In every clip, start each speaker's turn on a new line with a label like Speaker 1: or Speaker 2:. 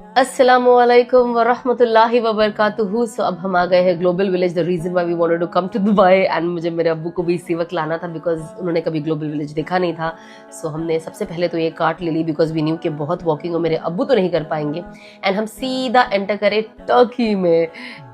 Speaker 1: अस्सलामुअलैकुम वरहमतुल्लाहि वबरकातुहू। सो अब हम आ गए हैं global village. The reason why we wanted to come to Dubai and मुझे मेरे अब्बू को भी इसी वक्त लाना था बिकॉज उन्होंने कभी ग्लोबल विलेज देखा नहीं था। सो हमने सबसे पहले तो ये कार्ट ले ली बिकॉज वी न्यू कि बहुत वॉकिंग हो मेरे अब्बू तो नहीं कर पाएंगे एंड हम सीधा एंटर करें टर्की में।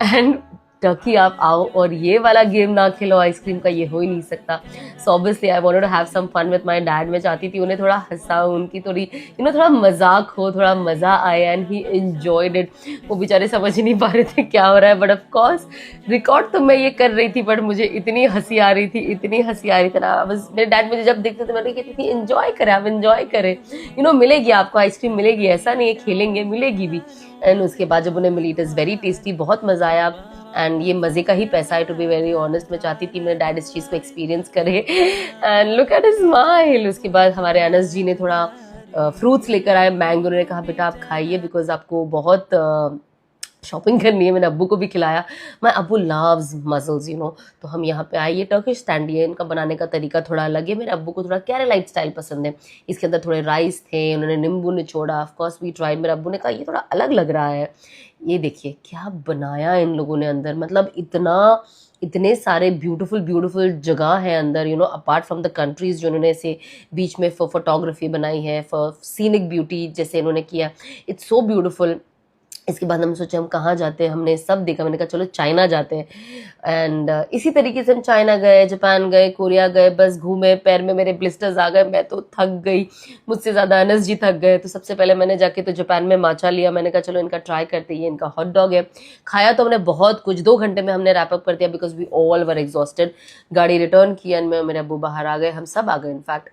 Speaker 1: एंड टर्की आप आओ और ये वाला गेम ना खेलो आइसक्रीम का, ये हो ही नहीं सकता। So obviously I wanted to have some fun with my dad. मैं चाहती थी उन्हें थोड़ा हंसाऊं, उनकी थोड़ी थोड़ा मजाक हो, थोड़ा मजा आए एंड ही एंजॉयड इट। वो बेचारे समझ ही नहीं पा रहे थे क्या हो रहा है, बट ऑफ कोर्स रिकॉर्ड तो मैं ये कर रही थी, बट मुझे इतनी हंसी आ रही थी, इतनी हंसी आ रही थी ना। बस मेरे डैड मुझे जब देखते थे मैं कहती थी एंजॉय करें, आप एंजॉय करें, मिलेगी आपको आइसक्रीम, मिलेगी, ऐसा नहीं है, खेलेंगे, मिलेगी भी। एंड उसके बाद जब उन्हें मिली, इट इज़ वेरी टेस्टी, बहुत मजा आया एंड ये मजे का ही पैसा है, टू बी वेरी ऑनेस्ट। मैं चाहती थी मेरे डैड इस चीज को एक्सपीरियंस करे and look at his smile. उसके बाद हमारे अनस जी ने थोड़ा फ्रूट्स लेकर आए, मैंगो। उन्होंने कहा बेटा आप खाइए बिकॉज आपको बहुत शॉपिंग करनी है। मैंने अब्बू को भी खिलाया। माय अब्बू लव्स मसल्स तो हम यहाँ पे आए। ये टर्किश स्टैंडी है, इनका बनाने का तरीका थोड़ा अलग है। मेरे अब्बू को थोड़ा केरलाइट स्टाइल पसंद है। इसके अंदर थोड़े राइस थे, उन्होंने नींबू निचोड़ा। Of course we tried. मेरे अब्बू ने कहा ये थोड़ा अलग लग रहा है। ये देखिए क्या बनाया इन लोगों ने अंदर, मतलब इतने सारे ब्यूटीफुल ब्यूटीफुल जगह है अंदर, अपार्ट फ्रॉम द कंट्रीज जो इन्होंने ऐसे बीच में फोटोग्राफी बनाई है, फॉर सीनिक ब्यूटी जैसे इन्होंने किया। It's so beautiful. इसके बाद हम सोचे हम कहाँ जाते हैं, हमने सब देखा। मैंने कहा चलो चाइना जाते हैं एंड इसी तरीके से हम चाइना गए, जापान गए, कोरिया गए, बस घूमे। पैर में मेरे ब्लिस्टर्स आ गए, मैं तो थक गई, मुझसे ज़्यादा अनस जी थक गए। तो सबसे पहले मैंने जाके तो जापान में माचा लिया। मैंने कहा चलो इनका ट्राई करते हैं, ये इनका हॉट डॉग है। खाया तो हमने बहुत कुछ, 2 घंटे में हमने रैप अप कर दिया because we all were exhausted. गाड़ी रिटर्न की एंड मैं मेरे अब्बू बाहर आ गए, हम सब आ गए। इनफैक्ट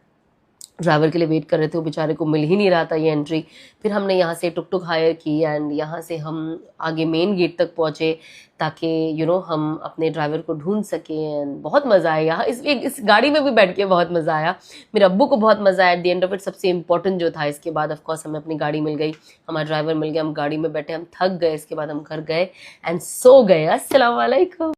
Speaker 1: ड्राइवर के लिए वेट कर रहे थे, वो बेचारे को मिल ही नहीं रहा था ये एंट्री। फिर हमने यहाँ से टुक टुक हायर की एंड यहाँ से हम आगे मेन गेट तक पहुँचे ताकि हम अपने ड्राइवर को ढूंढ सकें। एंड बहुत मज़ा आया यहाँ, इस गाड़ी में भी बैठ के बहुत मज़ा आया। मेरे अब्बू को बहुत मज़ा आया। At the end of it सबसे इंपॉर्टेंट जो था, इसके बाद ऑफकोर्स हमें अपनी गाड़ी मिल गई, हमारा ड्राइवर मिल गया, हम गाड़ी में बैठे, हम थक गए। इसके बाद हम घर गए एंड सो गए। अस्सलाम वालेकुम।